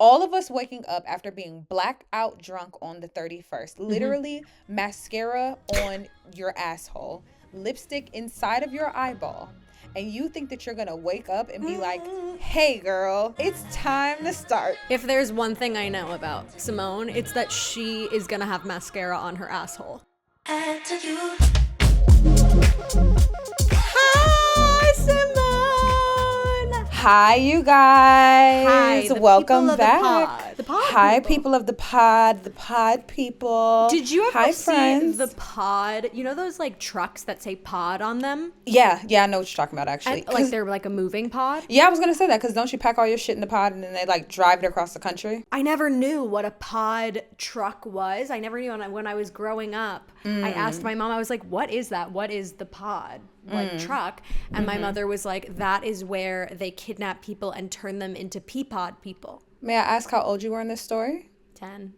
All of us waking up after being blacked out drunk on the 31st. Literally, mascara on your asshole, lipstick inside of your eyeball. And you think that you're gonna wake up and be like, hey girl, it's time to start. If there's one thing I know about Simone, it's that she is gonna have mascara on her asshole. Hi, Simone. Hi, you guys. Hi, welcome back. The pod Hi, people of the pod people. Did you ever see friends. the pod? You know those like trucks that say pod on them? Yeah, I know what you're talking about actually. Like they're like a moving pod? Yeah, I was gonna say that because don't you pack all your shit in the pod and then they like drive it across the country? I never knew what a pod truck was. I never knew when I was growing up. I asked my mom, I was like, what is that? What is the pod? Truck? And my mother was like, that is where they kidnap people and turn them into pea-pod people. May I ask how old you were in this story? 10.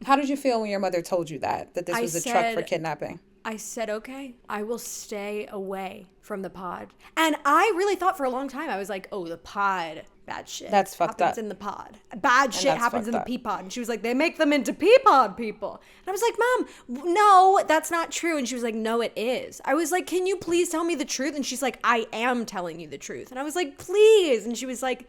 How did you feel when your mother told you that this was a truck for kidnapping? I said, okay, I will stay away from the pod. And I really thought for a long time, I was like, oh, the pod, bad shit. That's fucked up. Happens in the pod. Bad shit happens in the pea pod. And she was like, they make them into pea pod people. And I was like, Mom, no, that's not true. And she was like, no, it is. I was like, can you please tell me the truth? And she's like, I am telling you the truth. And I was like, please. And she was like,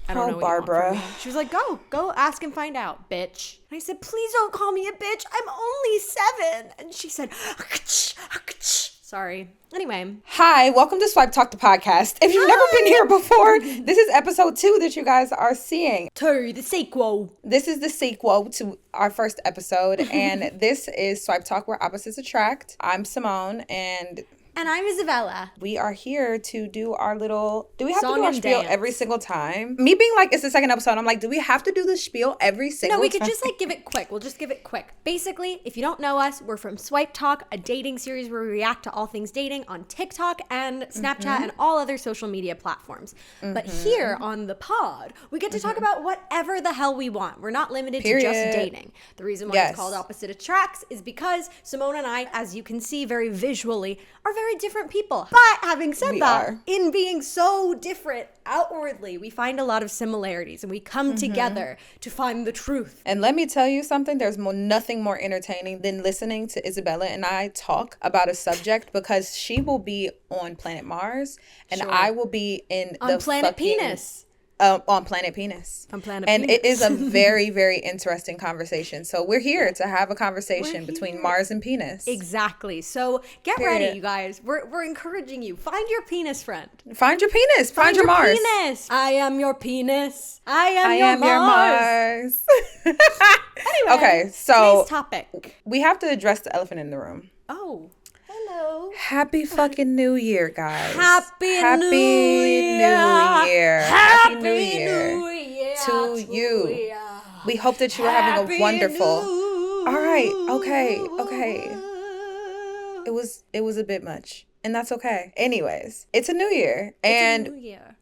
I don't know what Barbara. you want from me. She was like, go ask and find out, bitch. And I said, please don't call me a bitch. I'm only 7. And she said, sorry. Anyway. Hi, welcome to Swipe Talk the podcast. If you've never been here before, this is episode 2 that you guys are seeing. The sequel. This is the sequel to our first episode, and this is Swipe Talk where opposites attract. I'm Simone, and I'm Isabella. We are here to do our little... Do we have song to do our and spiel dance every single time? Me being like, it's the second episode, I'm like, do we have to do the spiel every single time? No, we could just like give it quick. We'll just give it quick. Basically, if you don't know us, we're from Swipe Talk, a dating series where we react to all things dating on TikTok and Snapchat and all other social media platforms. But here on the pod, we get to talk about whatever the hell we want. We're not limited to just dating. The reason why it's called Opposite Attracts is because Simone and I, as you can see very visually, are very different people. But having said that, in being so different outwardly, we find a lot of similarities and we come together to find the truth. And let me tell you something, there's nothing more entertaining than listening to Isabella and I talk about a subject, because she will be on Planet Mars and I will be on Planet Penis. On Planet Penis. And it is a very, very interesting conversation. So we're here to have a conversation between Mars and penis. Exactly. So get ready, you guys. We're encouraging you. Find your penis friend. Find your penis. Find your Mars. Penis. I am your penis. I am your Mars. Anyway, okay, so today's topic. We have to address the elephant in the room. Oh. Hello. Happy fucking New Year, guys. Happy New Year. Happy New Year to you. We hope that you are having a wonderful... All right. Okay. It was a bit much. And that's okay. Anyways, it's a new year.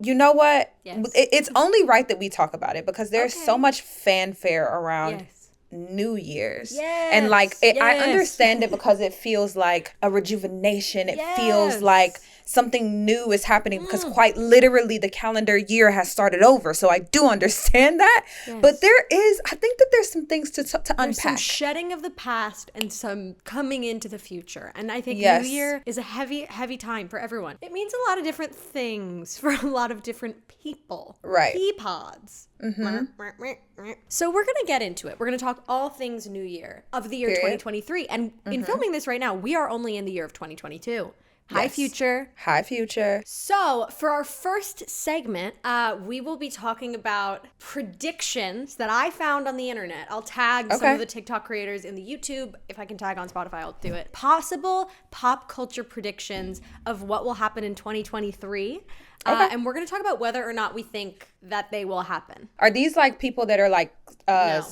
You know what? Yes. It's only right that we talk about it, because there's so much fanfare around New Year's. And like, I understand it because it feels like a rejuvenation. It feels like something new is happening, because quite literally the calendar year has started over. So I do understand that. But I think that there's some things to unpack. Some shedding of the past and some coming into the future. And I think New Year is a heavy, heavy time for everyone. It means a lot of different things for a lot of different people. Right. Peapods. So we're going to get into it. We're going to talk all things New Year of the year 2023. And in filming this right now, we are only in the year of 2022. Hi, future. Hi, future. So for our first segment, we will be talking about predictions that I found on the internet. I'll tag some of the TikTok creators in the YouTube. If I can tag on Spotify, I'll do it. Possible pop culture predictions of what will happen in 2023. And we're going to talk about whether or not we think that they will happen. Are these like people that are like, No.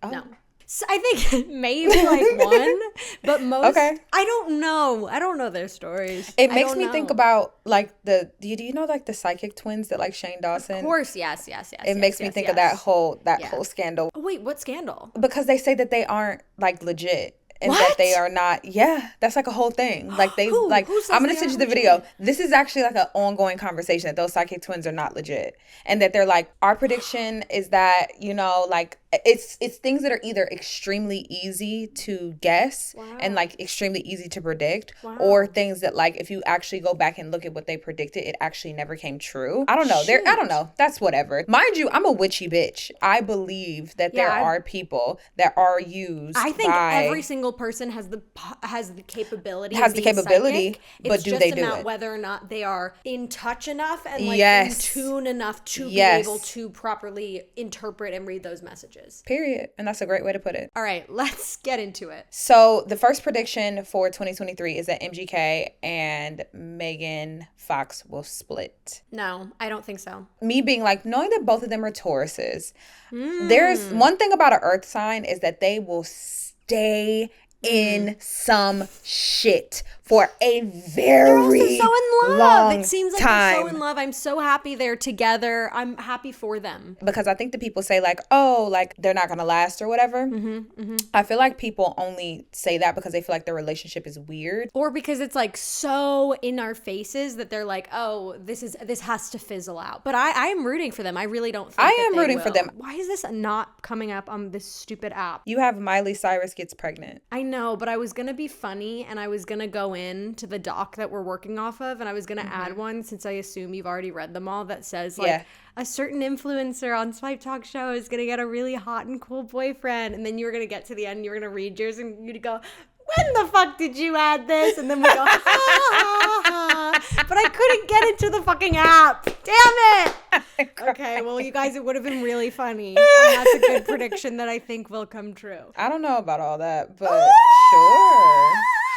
No. So I think maybe like one, but most, I don't know their stories. It makes me think about like do you know like the psychic twins that like Shane Dawson? Of course, yes. It makes me think of that whole scandal. Oh, wait, what scandal? Because they say that they aren't like legit. and that they are not. Yeah, that's like a whole thing. Like they like. I'm gonna send you the video. This is actually like an ongoing conversation that those psychic twins are not legit, and that they're like, our prediction is that, you know, like it's things that are either extremely easy to guess and like extremely easy to predict, or things that like if you actually go back and look at what they predicted, it actually never came true. I don't know. I don't know. That's whatever. Mind you, I'm a witchy bitch. I believe that there are people that are used. I think every single person has the capability. But it's do they do it? Whether or not they are in touch enough and like in tune enough to be able to properly interpret and read those messages. Period. And that's a great way to put it. All right, let's get into it. So the first prediction for 2023 is that MGK and Megan Fox will split. No, I don't think so. Me being like, knowing that both of them are Tauruses, there's one thing about an earth sign is that they will stay in some shit for a very long It seems like time. they're so in love. I'm so happy they're together. I'm happy for them. Because I think the people say like, oh, like they're not gonna last or whatever. I feel like people only say that because they feel like their relationship is weird, or because it's like so in our faces that they're like, oh, this has to fizzle out. But I am rooting for them. I really don't think I am rooting for them. Why is this not coming up on this stupid app? You have Miley Cyrus gets pregnant. I know, but I was gonna be funny and I was gonna go in to the doc that we're working off of, and I was gonna add one, since I assume you've already read them all, that says like a certain influencer on Swipe Talk Show is gonna get a really hot and cool boyfriend, and then you were gonna get to the end and you were gonna read yours and you'd go, when the fuck did you add this? And then we go, ha, ha, ha. But I couldn't get into the fucking app. Damn it. Okay, well, you guys, it would have been really funny. And that's a good prediction that I think will come true. I don't know about all that, but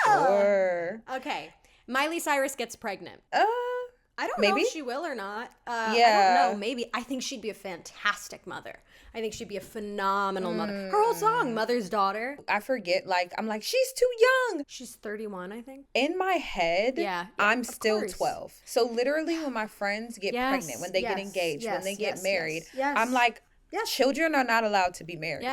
sure. Okay, Miley Cyrus gets pregnant. I don't know if she will or not. I don't know. Maybe. I think she'd be a fantastic mother. I think she'd be a phenomenal mother. Her whole song, Mother's Daughter. I forget, like, I'm like, she's too young. She's 31, I think. In my head, I'm still 12. So literally when my friends get pregnant, when they get engaged, when they get married, I'm like, children are not allowed to be married.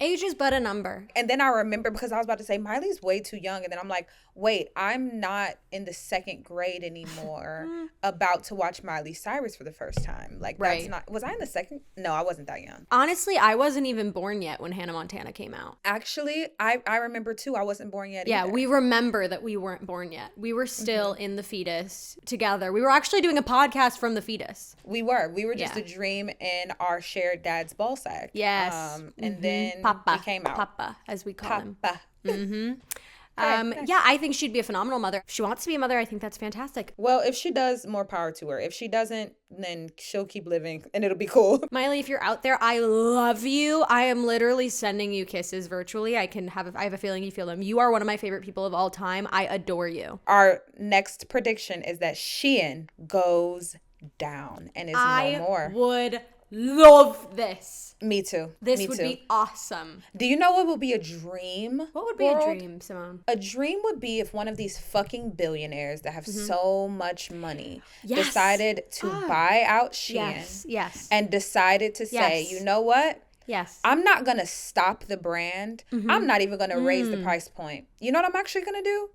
Age is but a number. And then I remember, because I was about to say, Miley's way too young. And then I'm like, wait, I'm not in the second grade anymore about to watch Miley Cyrus for the first time. Like, that's not, was I in the second? No, I wasn't that young. Honestly, I wasn't even born yet when Hannah Montana came out. Actually, I remember too, I wasn't born yet either. We remember that we weren't born yet. We were still in the fetus together. We were actually doing a podcast from the fetus. We were just a dream in our shared dad's ball sack. Yes. And then Papa. we came out. Papa, as we call him. Okay. I think she'd be a phenomenal mother. If she wants to be a mother, I think that's fantastic. Well, if she does, more power to her. If she doesn't, then she'll keep living and it'll be cool. Miley, if you're out there, I love you. I am literally sending you kisses virtually. I have a feeling you feel them. You are one of my favorite people of all time. I adore you. Our next prediction is that SHEIN goes down and is no more. I would love this. Me too. This would be awesome. Do you know what would be a dream? What would be a dream, Simone? A dream would be if one of these fucking billionaires that have so much money decided to buy out SHEIN. Yes. And decided to say, you know what? Yes. I'm not going to stop the brand. I'm not even going to raise the price point. You know what I'm actually going to do?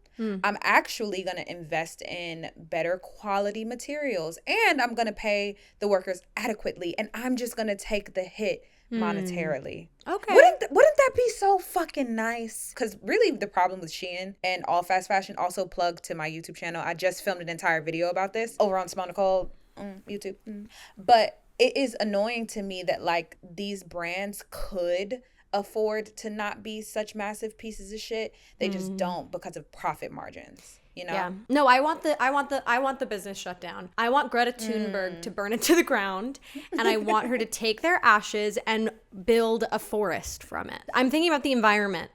I'm actually going to invest in better quality materials, and I'm going to pay the workers adequately, and I'm just going to take the hit monetarily. Okay. Wouldn't that be so fucking nice? Because really the problem with SHEIN and all fast fashion, also plug to my YouTube channel. I just filmed an entire video about this over on Simone Nicole YouTube. But it is annoying to me that like these brands could afford to not be such massive pieces of shit. They just don't because of profit margins. You know? Yeah. No, I want the business shut down. I want Greta Thunberg to burn it to the ground, and I want her to take their ashes and build a forest from it. I'm thinking about the environment.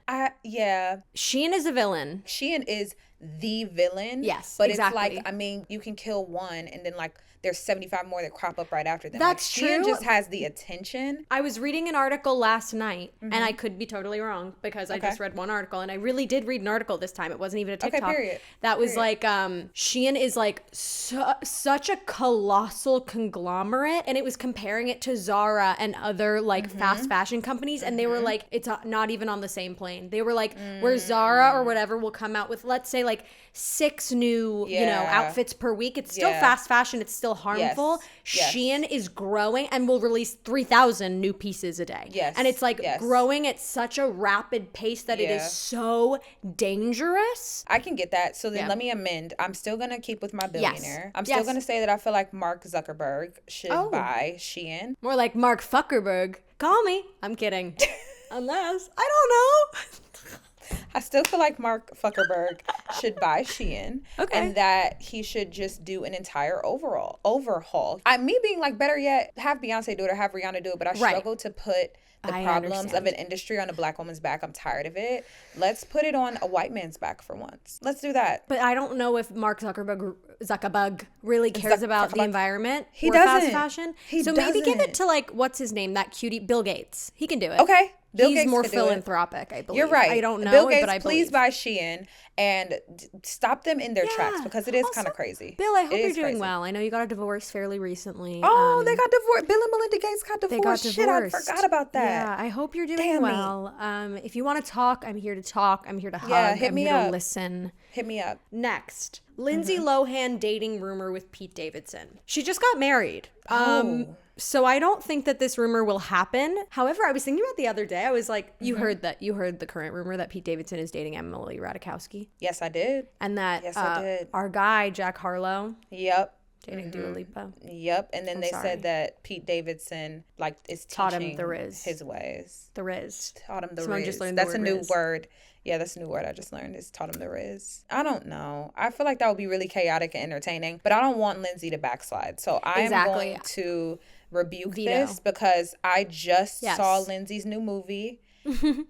SHEIN is a villain. SHEIN is the villain. Yes, but exactly. It's like, I mean, you can kill one and then like there's 75 more that crop up right after them. That's like, true. Shein just has the attention. I was reading an article last night, and I could be totally wrong because I just read one article, and I really did read an article this time. It wasn't even a TikTok. Okay, period. That was like, Shein is like such a colossal conglomerate, and it was comparing it to Zara and other like fast fashion companies, and they were like, it's not even on the same plane. They were like, where Zara or whatever will come out with, let's say, like 6 new, you know, outfits per week. It's still fast fashion. It's still harmful. Yes. Shein is growing and will release 3,000 new pieces a day. Yes. And it's like growing at such a rapid pace that it is so dangerous. I can get that. So then let me amend. I'm still going to keep with my billionaire. I'm still going to say that I feel like Mark Zuckerberg should buy Shein. More like Mark Fuckerberg. Call me. I'm kidding. Unless, I don't know. I still feel like Mark Zuckerberg should buy Shein. Okay. And that he should just do an entire overhaul. Me being like, better yet, have Beyonce do it or have Rihanna do it. But I struggle to put the problems of an industry on a black woman's back. I'm tired of it. Let's put it on a white man's back for once. Let's do that. But I don't know if Mark Zuckerberg really cares about the environment or fast fashion. Maybe give it to like, what's his name? That cutie, Bill Gates. He can do it. Okay. He's more philanthropic, I believe. You're right. I don't know, Bill Gates, but I believe. please buy Shein and stop them in their tracks because it is kind of crazy. Bill, I hope you're doing well. I know you got a divorce fairly recently. Oh, they got divorced. Bill and Melinda Gates got divorced. They got divorced. Shit, I forgot about that. Yeah, I hope you're doing well. If you want to talk, I'm here to talk. I'm here to hug. Hit me I'm here up. to listen. Hit me up. Next, Lindsay Lohan dating rumor with Pete Davidson. She just got married. So I don't think that this rumor will happen. However, I was thinking about the other day. I was like, you heard the current rumor that Pete Davidson is dating Emily Ratajkowski. Yes, I did. And that I did. Our guy, Jack Harlow. Yep. Dating Dua Lipa. Yep. And then said that Pete Davidson is taught teaching him the Riz. His ways. The Riz. Taught him the Simone Riz. just learned That's the a word new Riz. word. Yeah, that's a new word I just learned is taught him the Riz. I don't know. I feel like that would be really chaotic and entertaining, but I don't want Lindsay to backslide. So I am going to rebuke this because I just saw Lindsay's new movie. It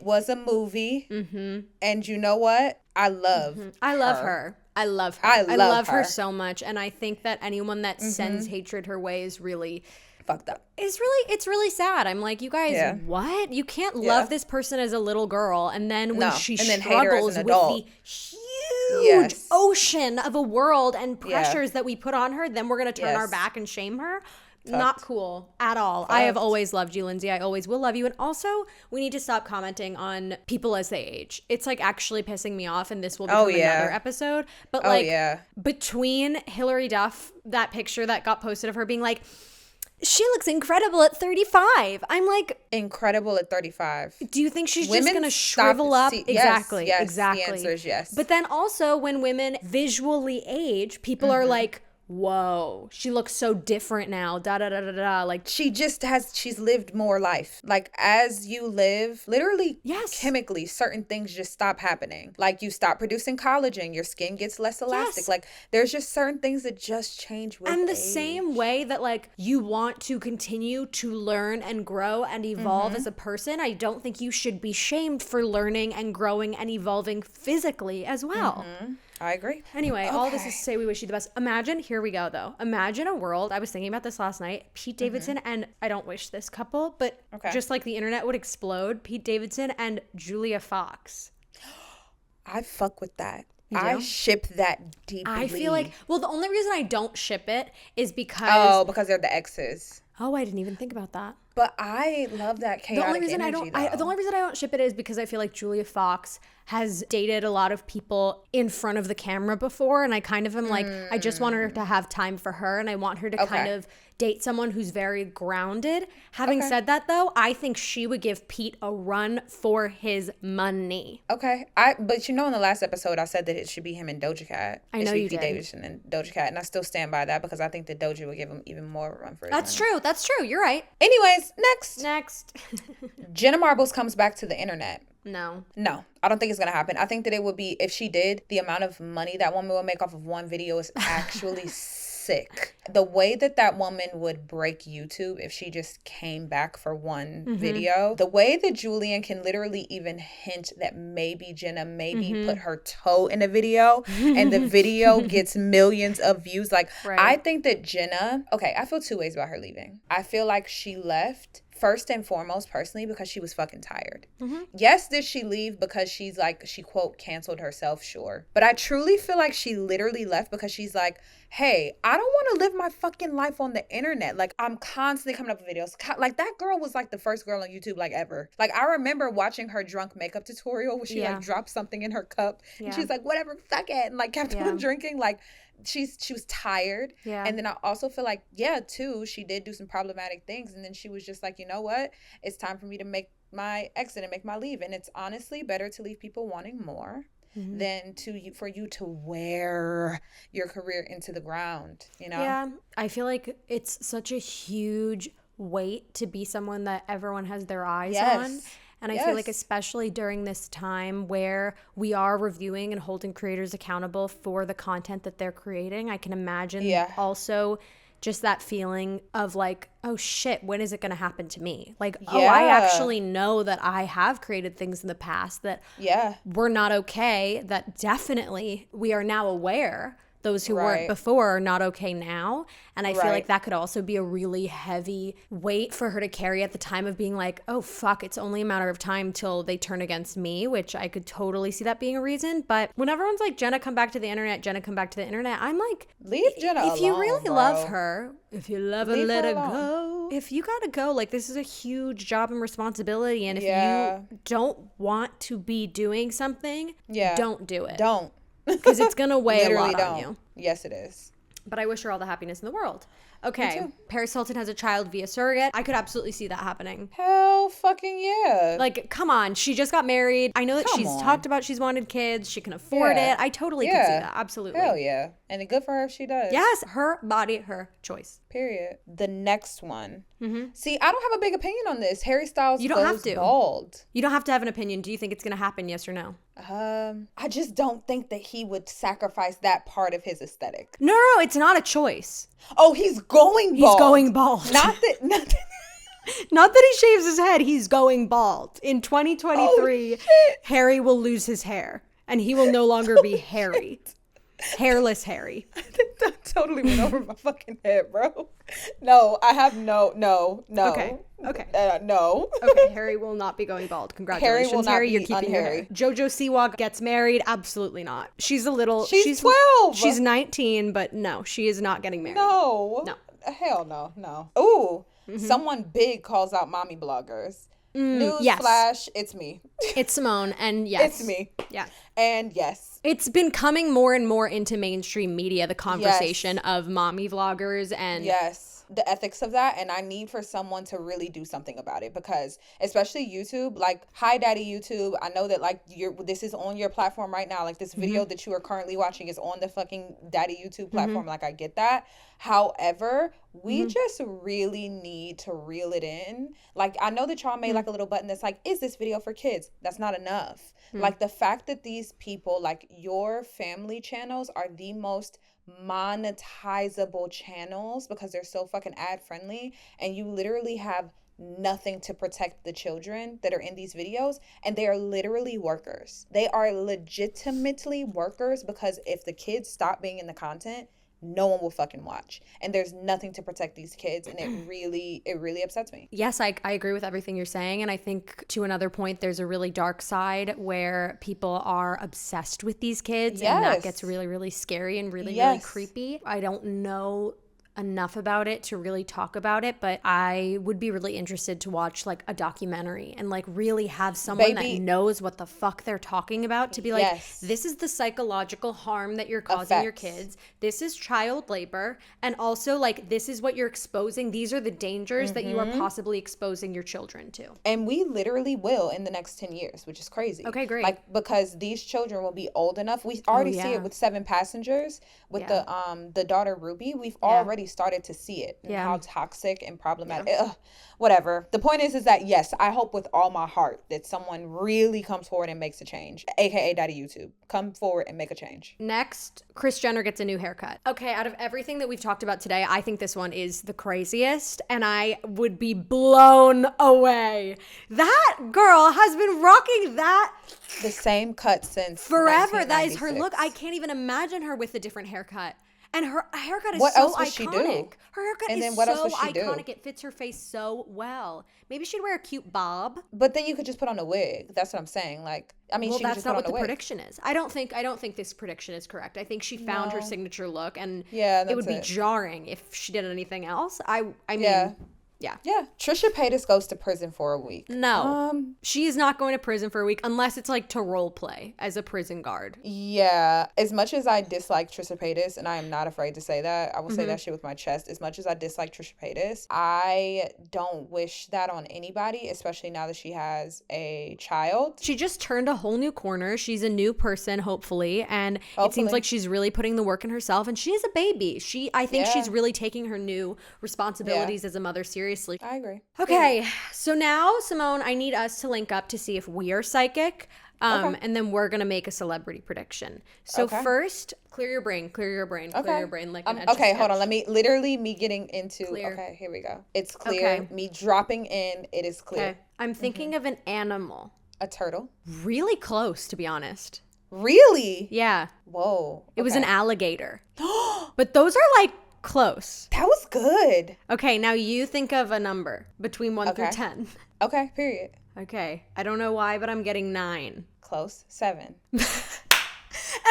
was a movie. And you know what? I love her. I love her. I love her so much. And I think that anyone that sends hatred her way is really fucked up. It's really sad. I'm like, you guys, what? You can't love this person as a little girl, and then when she struggles with the huge ocean of a world and pressures that we put on her, then we're gonna turn our back and shame her. Not cool at all. I have always loved you, Lindsay. I always will love you. And also, we need to stop commenting on people as they age. It's like actually pissing me off, and this will become another episode. But between Hillary Duff, that picture that got posted of her being like, she looks incredible at 35. I'm like, incredible at 35. Do you think she's just going to shrivel up? Exactly. Yes. The answer is yes. But then also when women visually age, people are like, whoa, she looks so different now. Like she's lived more life. Like as you live, literally chemically, certain things just stop happening. Like you stop producing collagen, your skin gets less elastic. Like there's just certain things that just change with And the age. same way that like you want to continue to learn and grow and evolve as a person, I don't think you should be shamed for learning and growing and evolving physically as well. I agree. Anyway, all this is to say we wish you the best. Imagine, here we go though. Imagine a world, I was thinking about this last night, Pete Davidson and, I don't wish this couple, but just like the internet would explode, Pete Davidson and Julia Fox. I fuck with that. I ship that deeply. I feel like, well, the only reason I don't ship it is because... Oh, because they're the exes. Oh, I didn't even think about that. But I love that chaotic the only reason energy, the only reason I don't ship it is because I feel like Julia Fox has dated a lot of people in front of the camera before, and I kind of am like, I just want her to have time for her, and I want her to kind of date someone who's very grounded. Having said that, though, I think she would give Pete a run for his money. Okay. But in the last episode, I said that it should be him and Doja Cat. I know you did. Pete Davidson and Doja Cat, and I still stand by that because I think that Doja would give him even more of a run for his money. That's true. You're right. Anyways, next. Jenna Marbles comes back to the internet. No, I don't think it's going to happen. I think that it would be, if she did, the amount of money that woman would make off of one video is actually sick. The way that woman would break YouTube if she just came back for one video, the way that Julian can literally even hint that maybe Jenna put her toe in a video and the video gets millions of views. Like, I think that Jenna, okay, I feel two ways about her leaving. I feel like she left first and foremost, personally, because she was fucking tired. Yes, did she leave because she's like, she quote, canceled herself? Sure. But I truly feel like she literally left because she's like, hey, I don't want to live my fucking life on the internet. Like, I'm constantly coming up with videos. Like, that girl was like the first girl on YouTube, like, ever. Like, I remember watching her drunk makeup tutorial where she like dropped something in her cup and she's like, whatever, fuck it, and like kept on drinking. Like, she was tired. And then I also feel like, too, she did do some problematic things, and then she was just like, you know what, it's time for me to make my exit and make my leave. And it's honestly better to leave people wanting more than for you to wear your career into the ground, you know? I feel like it's such a huge weight to be someone that everyone has their eyes on. And I feel like especially during this time where we are reviewing and holding creators accountable for the content that they're creating, I can imagine also just that feeling of like, oh shit, when is it going to happen to me? Like, oh, I actually know that I have created things in the past that were not okay, that definitely we are now aware those who weren't before are not okay now. And I feel like that could also be a really heavy weight for her to carry at the time of being like, oh, fuck, it's only a matter of time till they turn against me, which I could totally see that being a reason. But when everyone's like, Jenna, come back to the internet, Jenna, come back to the internet, I'm like, leave Jenna alone, if you really bro. Love her, if you love her, let her go. If you gotta go, like, this is a huge job and responsibility. And if you don't want to be doing something, don't do it. Don't. Because it's going to weigh a lot on you. Yes, it is. But I wish her all the happiness in the world. Okay, Paris Hilton has a child via surrogate. I could absolutely see that happening. Hell fucking yeah. Like, come on. She just got married. I know that she's talked about she's wanted kids. She can afford it. I totally can see that. Absolutely. Hell yeah. And good for her if she does. Yes. Her body, her choice. Period. The next one. See, I don't have a big opinion on this. Harry Styles you don't goes have to. bald. You don't have to have an opinion. Do you think it's going to happen, yes or no? I just don't think that he would sacrifice that part of his aesthetic. No, it's not a choice. Oh, he's going bald. He's going bald. Not that he shaves his head. He's going bald. In 2023, Harry will lose his hair. And he will no longer be Harry. Hairless Harry. That totally went over my fucking head, bro. No, I have no. Okay. No. Okay, Harry will not be going bald. Congratulations, Harry will not Harry. be You're keeping your hair. Jojo Siwa gets married. Absolutely not. She's 12. She's 19, but no, she is not getting married. No. Hell no. Ooh, someone big calls out mommy bloggers. Newsflash, it's me. It's Simone, and yes. It's me. Yeah. And yes. It's been coming more and more into mainstream media, the conversation of mommy vloggers and... Yes. The ethics of that, and I need for someone to really do something about it, because especially YouTube, like, hi daddy YouTube, I know that like this is on your platform right now, like this video that you are currently watching is on the fucking daddy YouTube platform, like I get that. However, we just really need to reel it in. Like, I know that y'all made like a little button that's like, is this video for kids? That's not enough. Like, the fact that these people, like your family channels, are the most monetizable channels because they're so fucking ad friendly, and you literally have nothing to protect the children that are in these videos, and they are literally workers. They are legitimately workers, because if the kids stop being in the content, no one will fucking watch, and there's nothing to protect these kids, and it really upsets me. Yes, I agree with everything you're saying, and I think to another point, there's a really dark side where people are obsessed with these kids, and that gets really, really scary and really creepy. I don't know enough about it to really talk about it, but I would be really interested to watch like a documentary and like really have someone that knows what the fuck they're talking about to be like, this is the psychological harm that you're causing your kids, this is child labor, and also like this is what you're exposing, these are the dangers that you are possibly exposing your children to. And we literally will in the next 10 years, which is crazy. Okay, great. Like, because these children will be old enough. We already see it with 7 Passengers with the daughter Ruby. We've already already started to see it and how toxic and problematic. Whatever. The point is that, yes, I hope with all my heart that someone really comes forward and makes a change, aka Daddy YouTube. Come forward and make a change. Next, Kris Jenner gets a new haircut. Okay, out of everything that we've talked about today, I think this one is the craziest, and I would be blown away. That girl has been rocking that the same cut since forever. That is her look. I can't even imagine her with a different haircut. And her haircut is so iconic. She do? Her haircut is so iconic. It fits her face so well. Maybe she'd wear a cute bob. But then you could just put on a wig. That's what I'm saying. Like, I mean, well, she that's just not put what on the a wig. prediction is. I don't think this prediction is correct. I think she found her signature look, and it would be jarring if she did anything else. I mean. Yeah. Trisha Paytas goes to prison for a week. No. She is not going to prison for a week unless it's like to role play as a prison guard. Yeah. As much as I dislike Trisha Paytas, and I am not afraid to say that, I will say that shit with my chest. As much as I dislike Trisha Paytas, I don't wish that on anybody, especially now that she has a child. She just turned a whole new corner. She's a new person, hopefully. And it seems like she's really putting the work in herself. And she is a baby. I think she's really taking her new responsibilities as a mother seriously. I agree. Okay, so now, Simone, I need us to link up to see if we are psychic, and then we're going to make a celebrity prediction. So first, clear your brain, clear your brain. Like an okay, hold on. Me getting into, clear. Okay, here we go. It's clear. Okay. Me dropping in, it is clear. Okay. I'm thinking of an animal. A turtle? Really close, to be honest. Really? Yeah. Whoa. It was an alligator. But those are like close. That was good. Okay, now you think of a number between 1 through 10. Okay, period. Okay, I don't know why, but I'm getting 9. Close. 7.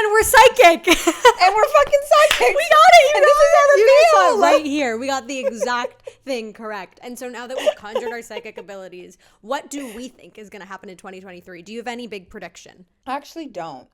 And we're psychic. And we're fucking psychic. We got it. And this is our reveal. Right here. We got the exact thing correct. And so now that we've conjured our psychic abilities, what do we think is going to happen in 2023? Do you have any big prediction? I actually don't.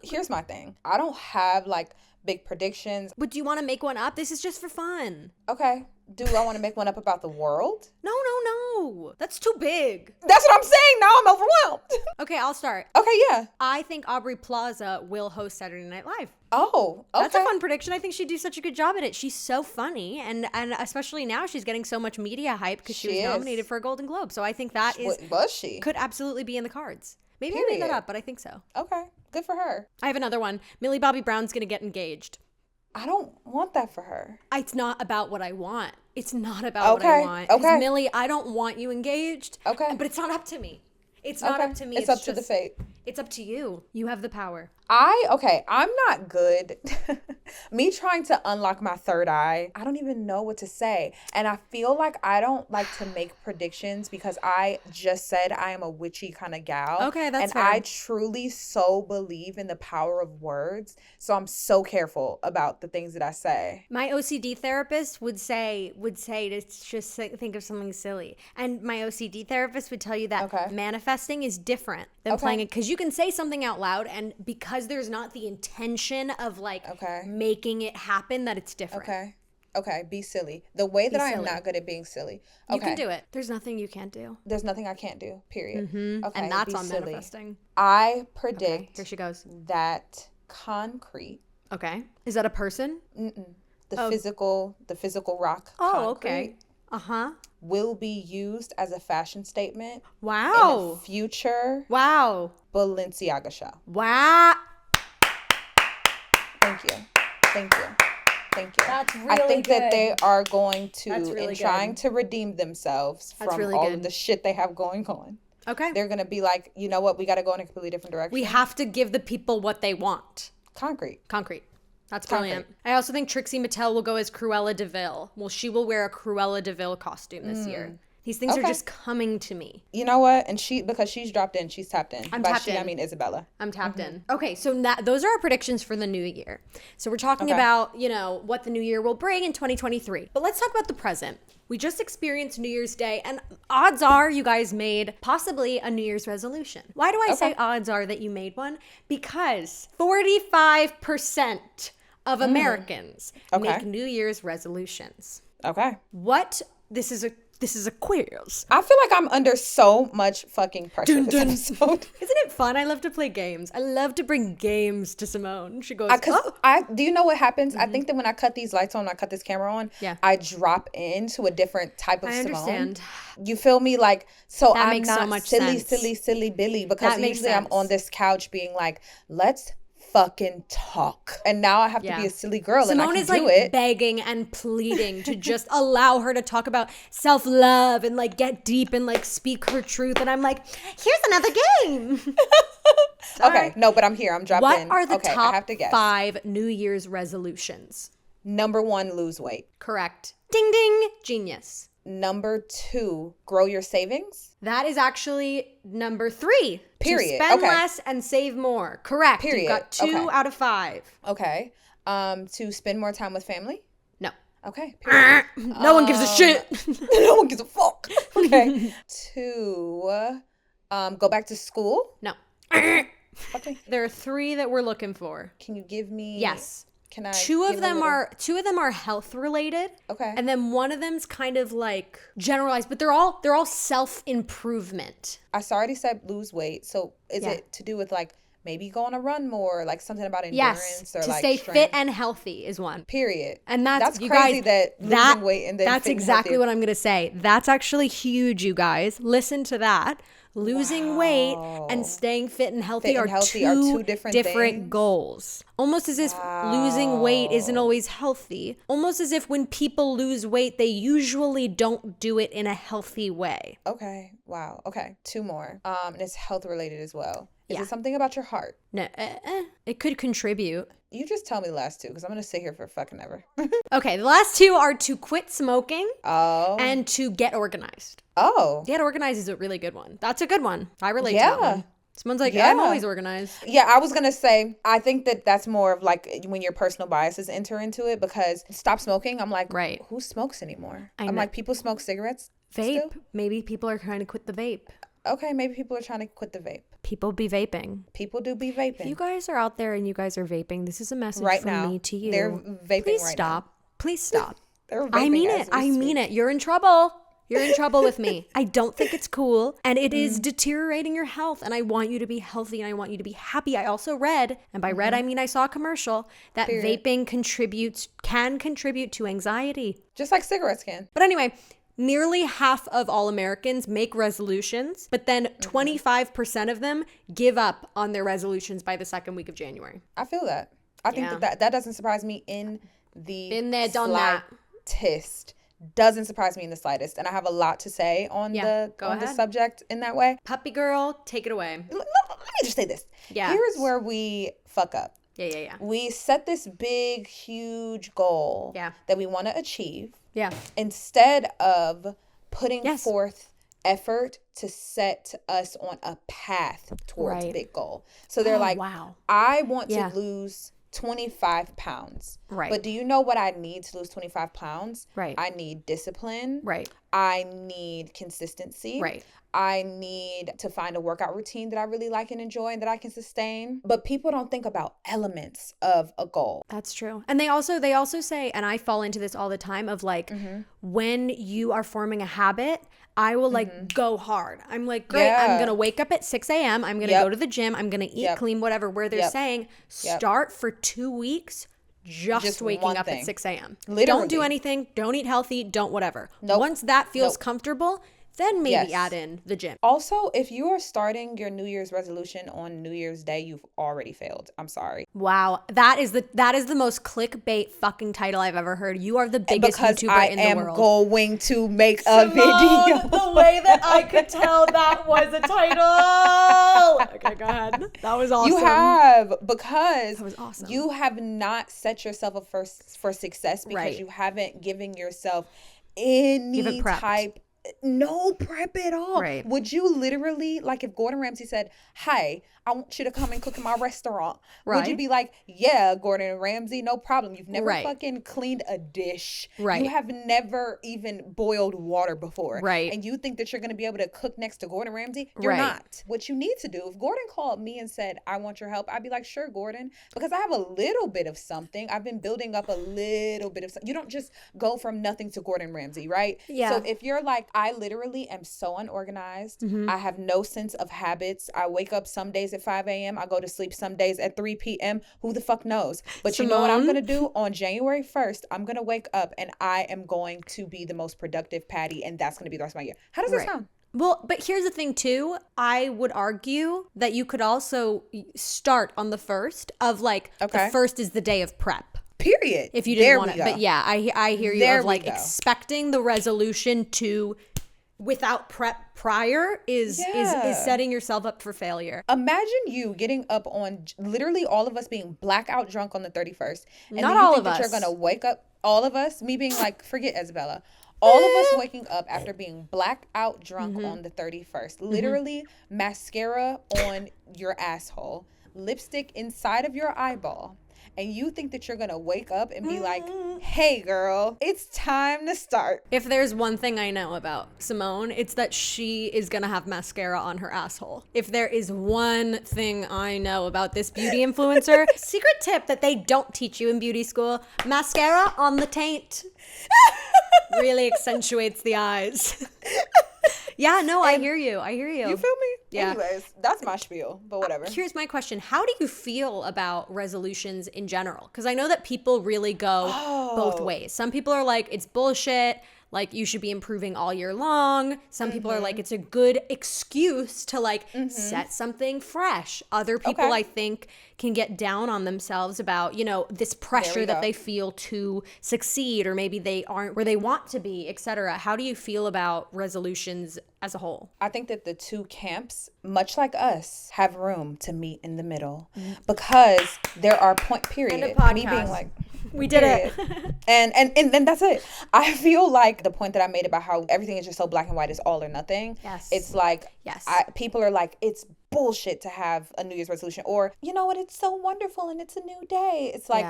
Here's my thing. I don't have like big predictions. But do you want to make one up? This is just for fun. Okay. Do I want to make one up about the world? No. That's too big. That's what I'm saying. Now I'm overwhelmed. Okay, I'll start. Okay, yeah. I think Aubrey Plaza will host Saturday Night Live. Oh, okay. That's a fun prediction. I think she'd do such a good job at it. She's so funny, and especially now she's getting so much media hype because she was nominated for a Golden Globe. So I think that could absolutely be in the cards. Maybe I made that up, but I think so. Okay, good for her. I have another one. Millie Bobby Brown's gonna get engaged. I don't want that for her. It's not about what I want. It's not about what I want. Okay. Millie, I don't want you engaged. Okay. But it's not up to me. It's not up to me. It's up to the fate. It's up to you. You have the power. I'm not good. Me trying to unlock my third eye, I don't even know what to say. And I feel like I don't like to make predictions because I just said I am a witchy kind of gal. Okay, that's fair. And I truly so believe in the power of words. So I'm so careful about the things that I say. My OCD therapist would say to just think of something silly. And my OCD therapist would tell you that manifesting is different than playing it. Because you can say something out loud, and because there's not the intention of making it happen, that it's different. Okay, be silly. The way that I am not good at being silly. Okay. You can do it. There's nothing you can't do. There's nothing I can't do, period. Mm-hmm. Okay, and that's on silly. Manifesting. I predict here she goes. That concrete. Okay. Is that a person? The physical rock concrete. Okay. Will be used as a fashion statement. Wow. In a future. Wow. Balenciaga show. Wow. Thank you. That's really I think good. that they are going to, trying to redeem themselves from all of the shit they have going on. Okay. They're going to be like, you know what? We got to go in a completely different direction. We have to give the people what they want. Concrete. That's brilliant. I also think Trixie Mattel will go as Cruella de Vil. Well, she will wear a Cruella de Vil costume this year. These things are just coming to me. You know what? And because she's dropped in, she's tapped in. I mean Isabella. I'm tapped in. Okay, so those are our predictions for the new year. So we're talking about, what the new year will bring in 2023. But let's talk about the present. We just experienced New Year's Day, and odds are you guys made possibly a New Year's resolution. Why do I say odds are that you made one? Because 45% of Americans make New Year's resolutions. Okay. This is a This is a quiz. I feel like I'm under so much fucking pressure this episode. Isn't it fun? I love to play games. I love to bring games to Simone. She goes, do you know what happens? I think that when I cut these lights on, I cut this camera on, I drop into a different type of Simone. I understand. You feel me? Like, so that I'm not so much silly Billy, because usually I'm on this couch being like, let's fucking talk, and now I have to be a silly girl. Simone and I is can do like it. begging and pleading to just allow her to talk about self-love and like get deep and like speak her truth, and I'm like, here's another game. Okay, no, but I'm here. I'm dropped in. What are the top 5 New Year's resolutions? Number 1, lose weight. Correct. Ding ding, genius. Number 2, grow your savings. That is actually number 3. Period. To spend less and save more. Correct. Period. You got 2 out of 5. Okay. To spend more time with family. No. Okay. Period. No one gives a shit. No one gives a fuck. Okay. To go back to school. No. Okay. There are 3 that we're looking for. Can you give me? Yes. Can I? Two of them are health related. Okay. And then one of them's kind of like generalized, but they're all self-improvement. I already said lose weight. So is it to do with like maybe go on a run more, like something about endurance or to like stay strength? fit and healthy is one. Period. And that's you crazy guys, that losing weight and then that's exactly what I'm gonna say. That's actually huge, you guys. Listen to that. Losing weight and staying fit and healthy are two different goals. Almost as if losing weight isn't always healthy. Almost as if when people lose weight, they usually don't do it in a healthy way. Okay. Wow. Okay. 2 more. And it's health related as well. Is it something about your heart? No. It could contribute. You just tell me the last 2 because I'm going to sit here for fucking ever. Okay. The last 2 are to quit smoking and to get organized. Oh. Get organized is a really good one. That's a good one. I relate to that one. Someone's like, I'm always organized. Yeah, I was going to say, I think that that's more of like when your personal biases enter into it, because stop smoking. I'm like, who smokes anymore? I'm like, people smoke cigarettes. Vape. Still? Maybe people are trying to quit the vape. Okay, maybe people are trying to quit the vape. People be vaping. People do be vaping. If you guys are out there and you guys are vaping, this is a message from me to you. They're vaping Please right stop. now. Please stop. They're vaping I mean it. I mean it. You're in trouble. You're in trouble with me. I don't think it's cool. And it is deteriorating your health. And I want you to be healthy and I want you to be happy. I also read, and by read I mean I saw a commercial, that vaping can contribute to anxiety. Just like cigarettes can. But anyway, nearly half of all Americans make resolutions, but then 25% of them give up on their resolutions by the second week of January. I feel that. I think that doesn't surprise me in the Been there, done that. Slightest. Doesn't surprise me in the slightest. And I have a lot to say on the subject in that way. Puppy girl, take it away. Let me just say this. Yeah. Here's where we fuck up. Yeah. We set this big, huge goal that we want to achieve. Yeah. Instead of putting forth effort to set us on a path towards a big goal. So they're like, I want to lose 25 pounds. Right. But do you know what I need to lose 25 pounds? Right. I need discipline. Right. I need consistency. Right. I need to find a workout routine that I really like and enjoy and that I can sustain. But people don't think about elements of a goal. That's true. And they also say, and I fall into this all the time, of like, when you are forming a habit, I will like go hard. I'm like, great, I'm going to wake up at 6 a.m. I'm going to go to the gym. I'm going to eat clean, whatever, where they're saying start for 2 weeks just waking up at 6 a.m. Literally. Don't do anything. Don't eat healthy. Don't whatever. Once that feels comfortable, then maybe add in the gym. Also, if you are starting your New Year's resolution on New Year's Day, you've already failed. I'm sorry. Wow. That is the most clickbait fucking title I've ever heard. You are the biggest YouTuber in the world. I am going to make a video. The way that I could tell that was a title. Okay, go ahead. That was awesome. You have, because that was awesome. You have not set yourself up for success because you haven't given yourself any type No prep at all. Right. Would you literally, like, if Gordon Ramsay said, "Hi, I want you to come and cook in my restaurant," would you be like, "Yeah, Gordon Ramsay, no problem. You've never fucking cleaned a dish. Right. You have never even boiled water before. Right. And you think that you're going to be able to cook next to Gordon Ramsay? You're not. What you need to do, if Gordon called me and said, "I want your help," I'd be like, "Sure, Gordon," because I have a little bit of something. I've been building up a little bit of something. You don't just go from nothing to Gordon Ramsay, right? Yeah. So if you're like, I literally am so unorganized. I have no sense of habits. I wake up some days at 5 a.m. I go to sleep some days at 3 p.m. Who the fuck knows? But Simone? You know what I'm going to do? On January 1st, I'm going to wake up and I am going to be the most productive Patty, and that's going to be the rest of my year. How does that sound? Well, but here's the thing too. I would argue that you could also start on the 1st of like, the 1st is the day of prep. Period. If you didn't want it. But yeah, I hear you of like expecting the resolution to, without prep prior is setting yourself up for failure. Imagine you getting up on literally all of us being blackout drunk on the 31st. And not then you all think of that us. You're going to wake up, all of us, me being like, forget Isabella. All of us waking up after being blackout drunk on the 31st. Literally mascara on your asshole, lipstick inside of your eyeball. And you think that you're going to wake up and be like, "Hey, girl, it's time to start." If there's one thing I know about Simone, it's that she is going to have mascara on her asshole. If there is one thing I know about this beauty influencer, secret tip that they don't teach you in beauty school, mascara on the taint. Really accentuates the eyes. Yeah, no, I hear you. You feel me? Yeah. Anyways, that's my spiel, but whatever. Here's my question. How do you feel about resolutions in general? Because I know that people really go both ways. Some people are like, it's bullshit. Like, you should be improving all year long. Some people are like, it's a good excuse to like set something fresh. Other people, I think, can get down on themselves about, you know, this pressure that they feel to succeed, or maybe they aren't where they want to be, etc. How do you feel about resolutions as a whole? I think that the two camps, much like us, have room to meet in the middle because there are period. Me being like, we did it. and then that's it. I feel like the point that I made about how everything is just so black and white is all or nothing. Yes. It's like, people are like, it's bullshit to have a New Year's resolution, or, you know what, it's so wonderful and it's a new day. It's like,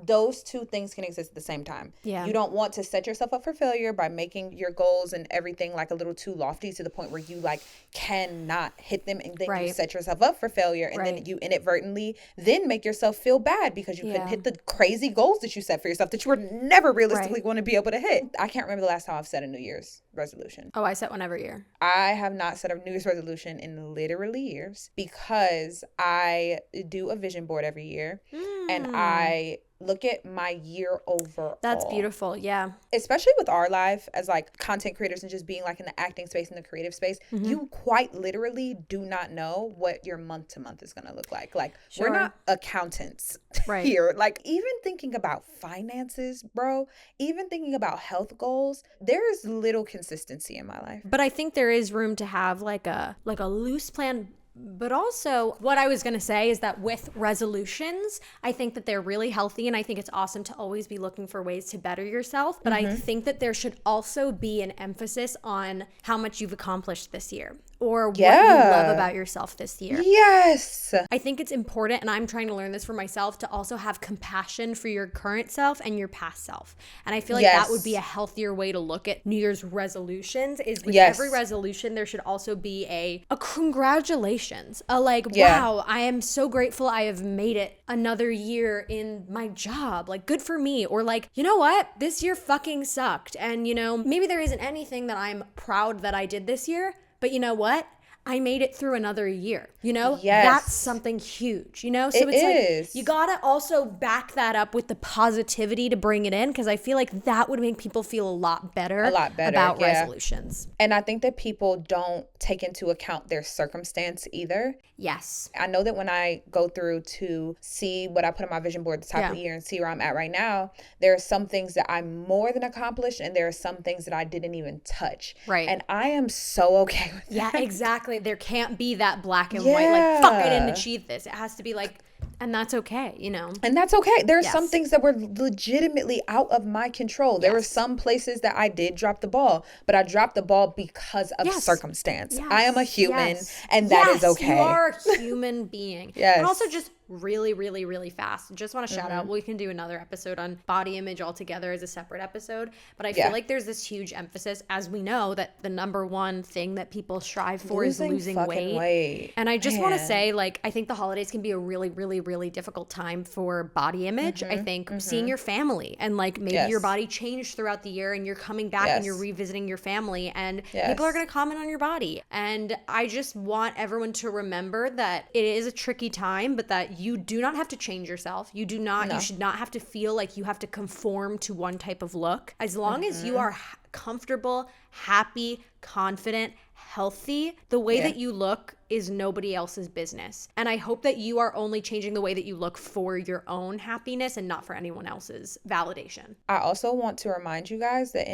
those two things can exist at the same time. Yeah. You don't want to set yourself up for failure by making your goals and everything like a little too lofty to the point where you like cannot hit them, and then you set yourself up for failure, and then you inadvertently then make yourself feel bad because you couldn't hit the crazy goals that you set for yourself that you were never realistically going to be able to hit. I can't remember the last time I've set a New Year's resolution. Oh, I set one every year. I have not set a New Year's resolution in literally years because I do a vision board every year and I look at my year overall. That's beautiful. Yeah. Especially with our life as like content creators and just being like in the acting space and the creative space, you quite literally do not know what your month to month is going to look like. Like we're not accountants here. Like even thinking about finances, bro, even thinking about health goals, there's little consistency in my life. But I think there is room to have like a loose plan. But also, what I was going to say is that with resolutions, I think that they're really healthy, and I think it's awesome to always be looking for ways to better yourself. But I think that there should also be an emphasis on how much you've accomplished this year, or what you love about yourself this year. Yes. I think it's important, and I'm trying to learn this for myself, to also have compassion for your current self and your past self. And I feel like that would be a healthier way to look at New Year's resolutions, is with every resolution, there should also be a congratulations. A like, wow, I am so grateful I have made it another year in my job. Like, good for me. Or like, you know what? This year fucking sucked. And, you know, maybe there isn't anything that I'm proud that I did this year, but you know what? I made it through another year, you know? That's something huge, you know? So it's like, you gotta also back that up with the positivity to bring it in, because I feel like that would make people feel a lot better about resolutions. And I think that people don't take into account their circumstance either. Yes. I know that when I go through to see what I put on my vision board at the top of the year and see where I'm at right now, there are some things that I'm more than accomplished, and there are some things that I didn't even touch. Right. And I am so okay with that. Yeah, exactly. There can't be that black and white, like, fuck, I didn't achieve this. It has to be like, And that's okay, you know. And that's okay. There are some things that were legitimately out of my control. There were some places that I did drop the ball, but I dropped the ball because of circumstance. I am a human, and that is okay. You are a human being. And also just really, really, really fast. Just want to shout out, we can do another episode on body image altogether as a separate episode, but I feel like there's this huge emphasis, as we know, that the number one thing that people strive for is losing weight. And I just want to say, like, I think the holidays can be a really, really, really difficult time for body image. I think seeing your family and like maybe your body changed throughout the year and you're coming back and you're revisiting your family and people are going to comment on your body. And I just want everyone to remember that it is a tricky time, but that you do not have to change yourself. You do not, you should not have to feel like you have to conform to one type of look. As long as you are comfortable, happy, confident, healthy, the way that you look is nobody else's business. And I hope that you are only changing the way that you look for your own happiness and not for anyone else's validation. I also want to remind you guys that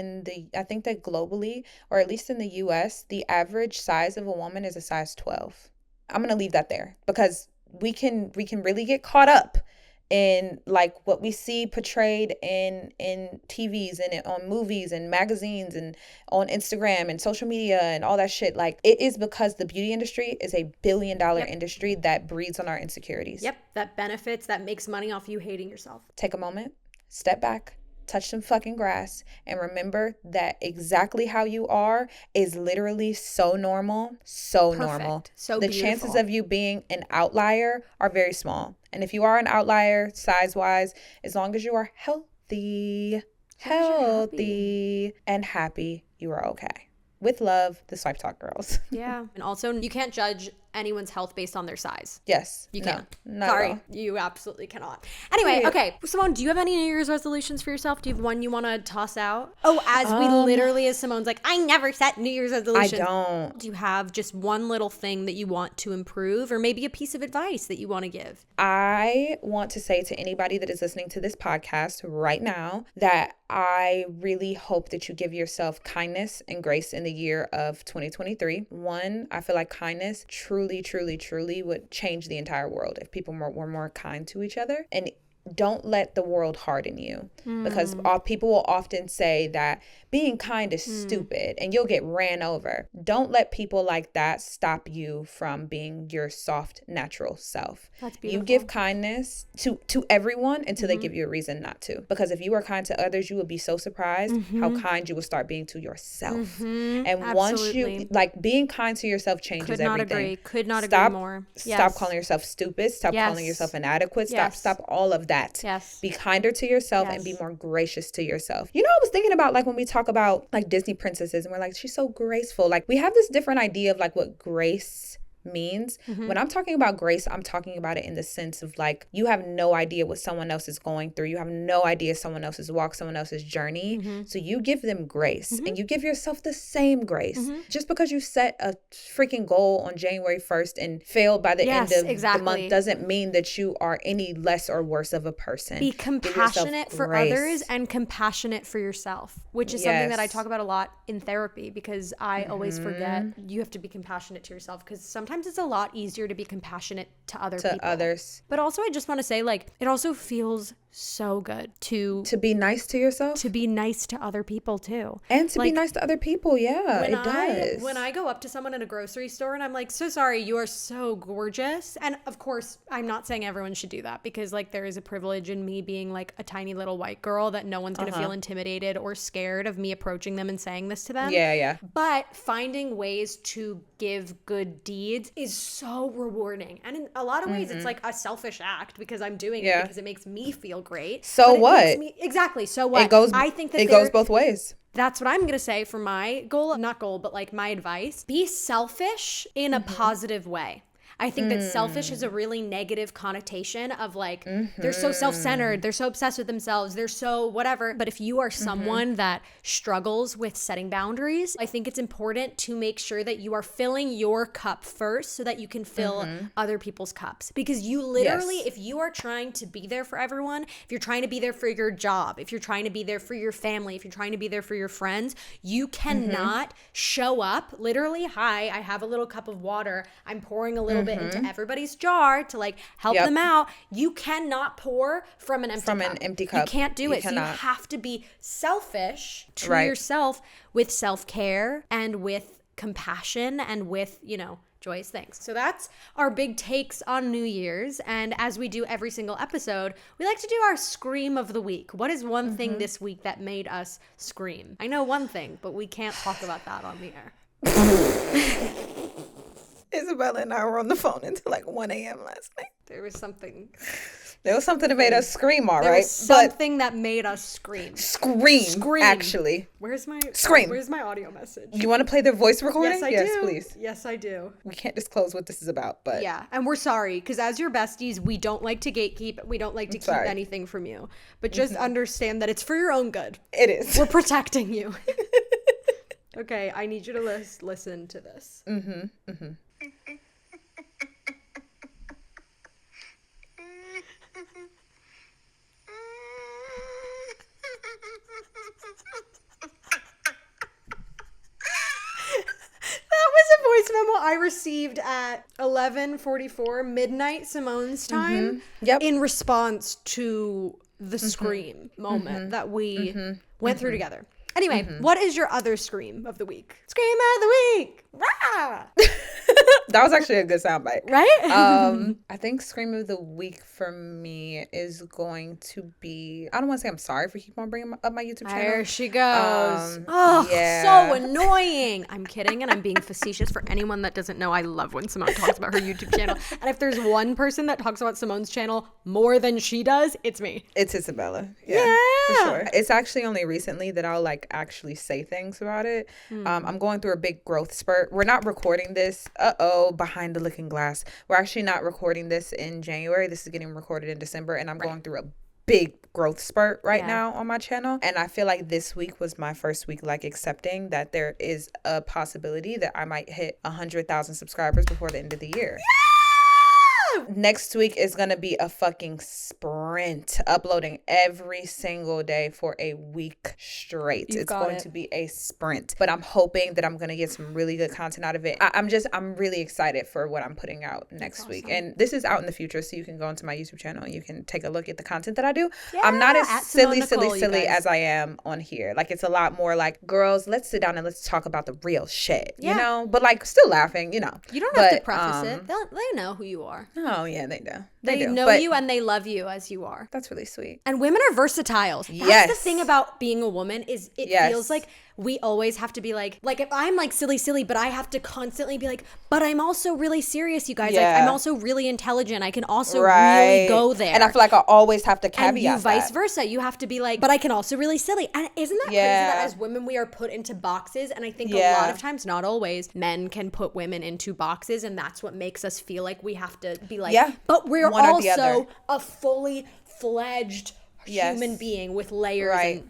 I think that globally, or at least in the US, the average size of a woman is a size 12. I'm going to leave that there because we can really get caught up in like what we see portrayed in TVs and on movies and magazines and on Instagram and social media and all that shit. Like, it is because the beauty industry is a $1 billion industry that breeds on our insecurities. That benefits, that makes money off you hating yourself. Take a moment, step back, touch some fucking grass, and remember that exactly how you are is literally so normal, normal. So the beautiful. Chances of you being an outlier are very small. And if you are an outlier size-wise, as long as you are healthy and happy, you are okay. With love, the Swipe Talk girls. Yeah. And also, you can't judge anyone's health based on their size. Yes. You can't. No, sorry. You absolutely cannot. Anyway, okay. Simone, do you have any New Year's resolutions for yourself? Do you have one you want to toss out? Oh, as Simone's like, I never set New Year's resolutions. I don't. Do you have just one little thing that you want to improve, or maybe a piece of advice that you want to give? I want to say to anybody that is listening to this podcast right now that I really hope that you give yourself kindness and grace in the year of 2023. One, I feel like kindness truly would change the entire world if people were more kind to each other. And don't let the world harden you, because people will often say that being kind is stupid and you'll get ran over. Don't let people like that stop you from being your soft, natural self. That's beautiful. You give kindness to everyone until they give you a reason not to. Because if you are kind to others, you will be so surprised how kind you will start being to yourself. And once you, like, being kind to yourself changes everything. Could not agree more. Stop calling yourself stupid. Stop calling yourself inadequate. Stop all of that. Be kinder to yourself and be more gracious to yourself. You know, I was thinking about, like, when we talk about like Disney princesses and we're like, she's so graceful. Like, we have this different idea of like what grace means. When I'm talking about grace, I'm talking about it in the sense of like, you have no idea what someone else is going through. You have no idea someone else's walk, someone else's journey. So you give them grace and you give yourself the same grace. Just because you set a freaking goal on January 1st and failed by the end of the month doesn't mean that you are any less or worse of a person. Be compassionate for others and compassionate for yourself, which is something that I talk about a lot in therapy, because I always forget you have to be compassionate to yourself, because sometimes it's a lot easier to be compassionate to other people. Others. But also, I just want to say, like, it also feels so good to be nice to yourself, to be nice to other people too, and to be nice to other people. It does. When I go up to someone in a grocery store and I'm like, so sorry, you are so gorgeous, and of course I'm not saying everyone should do that, because like there is a privilege in me being like a tiny little white girl that no one's gonna feel intimidated or scared of me approaching them and saying this to them. But finding ways to give good deeds is so rewarding, and in a lot of ways it's like a selfish act, because I'm doing it because it makes me feel great. So what? Exactly. So what? I think that it goes both ways. That's what I'm going to say for my but like my advice. Be selfish in a positive way. I think that selfish is a really negative connotation of like, they're so self-centered, they're so obsessed with themselves, they're so whatever. But if you are someone that struggles with setting boundaries, I think it's important to make sure that you are filling your cup first so that you can fill other people's cups. Because you literally, if you are trying to be there for everyone, if you're trying to be there for your job, if you're trying to be there for your family, if you're trying to be there for your friends, you cannot show up literally, hi, I have a little cup of water, I'm pouring a little bit into everybody's jar to like help them out. You cannot pour from an empty cup. You can't do it. So you have to be selfish to yourself with self-care and with compassion and with, you know, joyous things. So that's our big takes on New Year's. And as we do every single episode, we like to do our scream of the week. What is one thing this week that made us scream? I know one thing, but we can't talk about that on the air. Isabella and I were on the phone until like 1 a.m. last night. There was something that made us scream, all right? There was something that made us scream. Scream, actually. Where's my audio message? You want to play the voice recording? Yes, I do. Please. Yes, I do. We can't disclose what this is about, but... Yeah, and we're sorry, because as your besties, we don't like to gatekeep. We don't like to keep anything from you. But just understand that it's for your own good. It is. We're protecting you. Okay, I need you to listen to this. Voice memo I received at 11:44 midnight Simone's time in response to the scream moment that we went through together. Anyway, what is your other scream of the week? Scream of the week! Rah! That was actually a good soundbite. Right? I think scream of the week for me is going to be, I don't want to say I'm sorry for keep on bringing up my YouTube channel. There she goes. So annoying. I'm kidding, and I'm being facetious. For anyone that doesn't know, I love when Simone talks about her YouTube channel. And if there's one person that talks about Simone's channel more than she does, it's me. It's Isabella. Yeah. For sure. It's actually only recently that I'll like actually say things about it. I'm going through a big growth spurt. We're not recording this. Behind the looking glass. We're actually not recording this in January. This is getting recorded in December, and I'm going through a big growth spurt right now on my channel. And I feel like this week was my first week like accepting that there is a possibility that I might hit 100,000 subscribers before the end of the year. Next week is going to be a fucking sprint, uploading every single day for a week straight. It's going to be a sprint, but I'm hoping that I'm going to get some really good content out of it. I'm really excited for what I'm putting out next week. And this is out in the future, so you can go into my YouTube channel and you can take a look at the content that I do. Yeah, I'm not as silly as I am on here. Like, it's a lot more like, girls, let's sit down and let's talk about the real shit, you know? But like, still laughing, you know. You don't have to preface it. They know who you are. Oh, yeah, they do. They know you and they love you as you are. That's really sweet. And women are versatile. That's the thing about being a woman is it feels like we always have to be like if I'm like silly, but I have to constantly be like, but I'm also really serious, you guys. Like, I'm also really intelligent. I can also really go there. And I feel like I always have to caveat and you vice versa. You have to be like, but I can also really silly. And isn't that crazy that as women we are put into boxes? And I think a lot of times, not always, men can put women into boxes, and that's what makes us feel like we have to be like, but we're also a fully fledged human being with layers.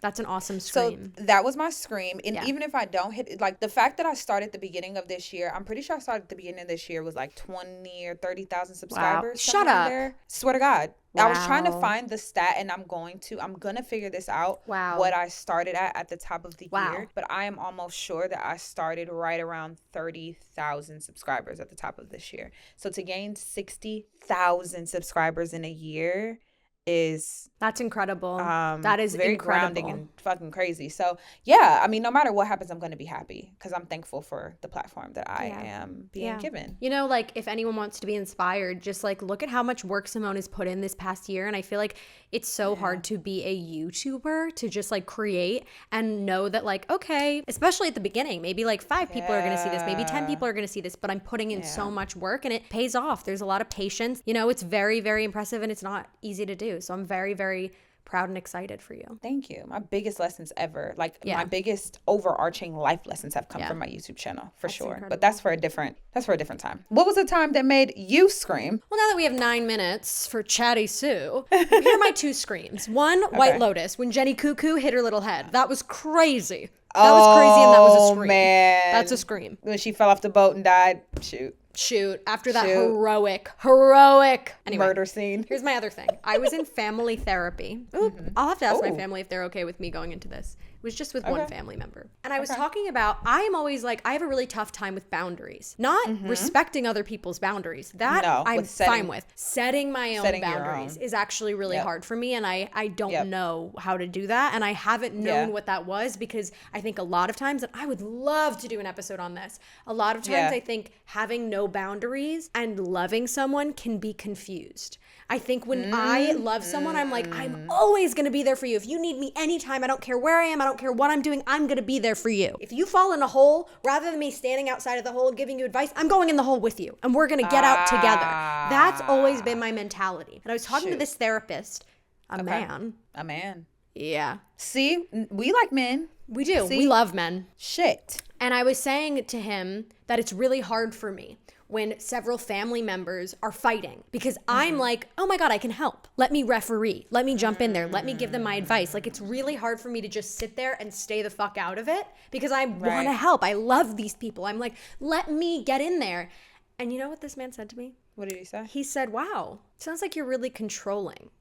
That's an awesome scream. So that was my scream. And even if I don't hit it, like the fact that I started at the beginning of this year, I'm pretty sure I started at the beginning of this year was like 20 or 30,000 subscribers. Shut up. There. Swear to God. I was trying to find the stat, and I'm gonna figure this out. What I started at the top of the year, but I am almost sure that I started right around 30,000 subscribers at the top of this year. So to gain 60,000 subscribers in a year that's incredible. That is very incredible. Grounding and fucking crazy. So yeah, I mean, no matter what happens, I'm going to be happy because I'm thankful for the platform that I am being given. You know, like if anyone wants to be inspired, just like look at how much work Simone has put in this past year. And I feel like it's so hard to be a YouTuber, to just like create and know that like, okay, especially at the beginning, maybe like 5 people are going to see this, maybe 10 people are going to see this, but I'm putting in so much work and it pays off. There's a lot of patience. You know, it's very, very impressive and it's not easy to do. So I'm very, very proud and excited for you. Thank you. My biggest lessons ever, like my biggest overarching life lessons have come from my YouTube channel for sure. Incredible. But that's for a different time. What was a time that made you scream? Well, now that we have 9 minutes for Chatty Sue, here are my 2 screams. One, White Lotus, when Jenny Cuckoo hit her little head. That was crazy. That was crazy, and that was a scream. Man. That's a scream. When she fell off the boat and died. Shoot. After that heroic anyway, murder scene. Here's my other thing. I was in family therapy. I'll have to ask my family if they're okay with me going into this. was just with one family member. And I was talking about, I am always like, I have a really tough time with boundaries. Not respecting other people's boundaries. That I'm fine with. Setting my own boundaries is actually really hard for me. And I don't know how to do that. And I haven't known what that was, because I think a lot of times, and I would love to do an episode on this, a lot of times I think having no boundaries and loving someone can be confused. I think when I love someone, I'm like, I'm always going to be there for you. If you need me anytime, I don't care where I am, I don't care what I'm doing, I'm going to be there for you. If you fall in a hole, rather than me standing outside of the hole giving you advice, I'm going in the hole with you and we're going to get out together. That's always been my mentality. And I was talking to this therapist, a man. Yeah. See, we like men. We do. See? We love men. Shit. And I was saying to him that it's really hard for me when several family members are fighting, because I'm like, oh my God, I can help. Let me referee. Let me jump in there. Let me give them my advice. Like, it's really hard for me to just sit there and stay the fuck out of it, because I want to help. I love these people. I'm like, let me get in there. And you know what this man said to me? What did he say? He said, wow, sounds like you're really controlling.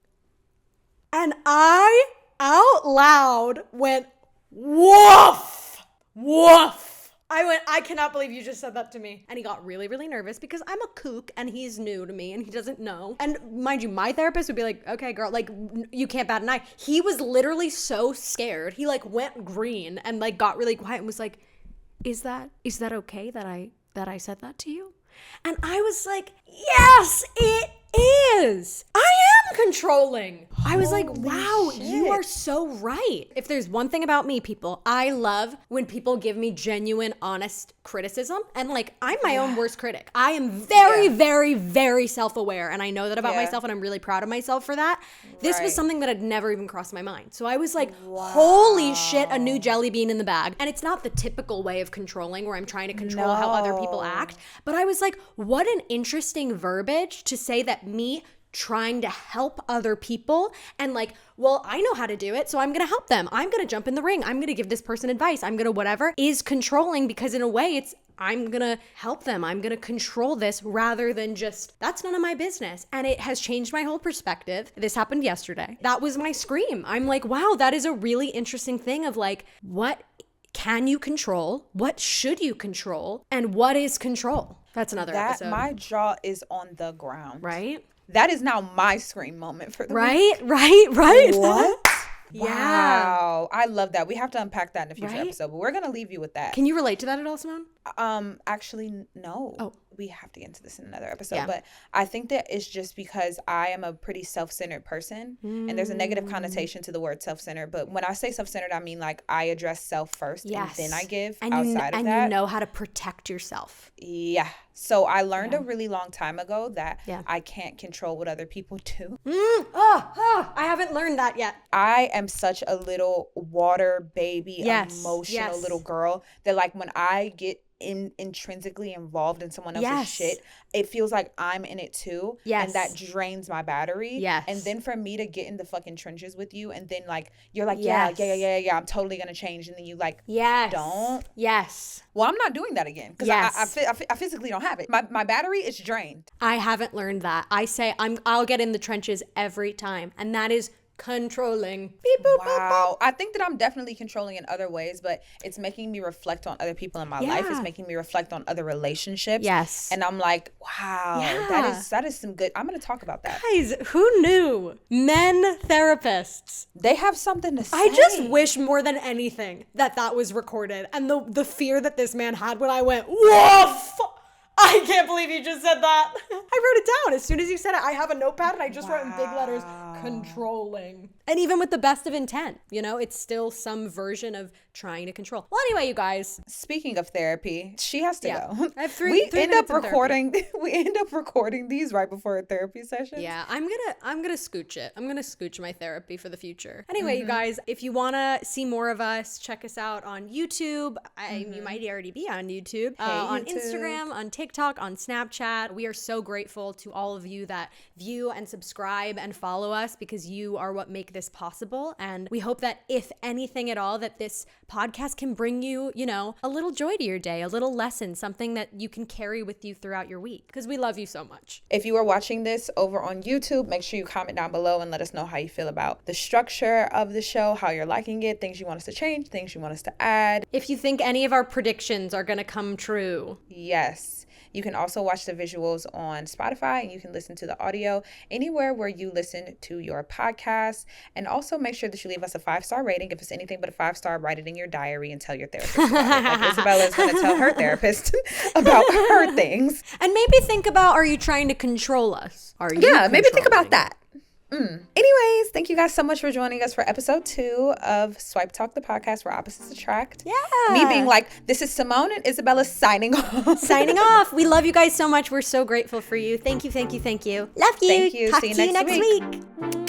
And I, out loud, went, woof, woof. I went, I cannot believe you just said that to me. And he got really, really nervous, because I'm a kook and he's new to me and he doesn't know. And mind you, my therapist would be like, okay, girl, like, you can't bat an eye. He was literally so scared. He like went green and like got really quiet and was like, is that okay that I said that to you? And I was like, yes, it is. I am controlling. I was like, wow, shit. You are so right. If there's one thing about me, people, I love when people give me genuine, honest criticism. And like, I'm my own worst critic. I am very, very, very self-aware. And I know that about myself, and I'm really proud of myself for that. This was something that had never even crossed my mind. So I was like, holy shit, a new jelly bean in the bag. And it's not the typical way of controlling where I'm trying to control how other people act. But I was like, what an interesting verbiage to say that me trying to help other people and like, well, I know how to do it, so I'm going to help them. I'm going to jump in the ring. I'm going to give this person advice. I'm going to whatever, is controlling, because in a way it's, I'm going to help them. I'm going to control this rather than just, that's none of my business. And it has changed my whole perspective. This happened yesterday. That was my scream. I'm like, wow, that is a really interesting thing of like, what can you control? What should you control? And what is control? That's another episode. My jaw is on the ground. Right? That is now my scream moment for the week. Right? What? Wow. I love that. We have to unpack that in a future episode, but we're going to leave you with that. Can you relate to that at all, Simone? Actually, no. Oh. We have to get into this in another episode, but I think that it's just because I am a pretty self-centered person, and there's a negative connotation to the word self-centered. But when I say self-centered, I mean like I address self first, and then I give outside of that. And you know how to protect yourself. Yeah. So I learned a really long time ago that I can't control what other people do. I haven't learned that yet. I am such a little water baby, emotional little girl that like when I get intrinsically involved in someone else's shit, it feels like I'm in it too. And that drains my battery. And then for me to get in the fucking trenches with you, and then like you're like, yeah, I'm totally gonna change, and then you like don't. Well, I'm not doing that again, because I physically don't have it. My battery is drained. I haven't learned that. I say I'll get in the trenches every time, and that is controlling. Beep, boop, wow. I think that I'm definitely controlling in other ways, but it's making me reflect on other people in my life. It's making me reflect on other relationships. And I'm like, wow, that is some good. I'm going to talk about that. Guys, who knew? Men therapists. They have something to say. I just wish more than anything that was recorded, and the fear that this man had when I went, woof! I can't believe you just said that. I wrote it down. As soon as you said it, I have a notepad and I just wrote in big letters, controlling. And even with the best of intent, you know, it's still some version of trying to control. Well, anyway, you guys. Speaking of therapy, she has to go. I have three end up recording. We end up recording these right before a therapy session. Yeah, I'm gonna scooch it. I'm gonna scooch my therapy for the future. Anyway, you guys, if you wanna see more of us, check us out on YouTube. You might already be on YouTube. On YouTube. Instagram, on TikTok, on Snapchat. We are so grateful to all of you that view and subscribe and follow us, because you are what make make this possible. And we hope that if anything at all, that this podcast can bring you, you know, a little joy to your day, a little lesson, something that you can carry with you throughout your week, because we love you so much. If you are watching this over on YouTube, make sure you comment down below and let us know how you feel about the structure of the show, how you're liking it, things you want us to change, things you want us to add. If you think any of our predictions are going to come true. Yes. You can also watch the visuals on Spotify, and you can listen to the audio anywhere where you listen to your podcast. And also make sure that you leave us a 5-star rating. If it's anything but a 5-star, write it in your diary and tell your therapist about it. Like Isabella is going to tell her therapist about her things. And maybe think about, are you trying to control us? Are you maybe think about that. Anyways, thank you guys so much for joining us for episode 2 of Swipe Talk, the podcast where opposites attract. Yeah. Me being like, this is Simone and Isabella signing off. Signing off. We love you guys so much. We're so grateful for you. Thank you, thank you, thank you. Love you. Thank you. Talk See you to you next next week.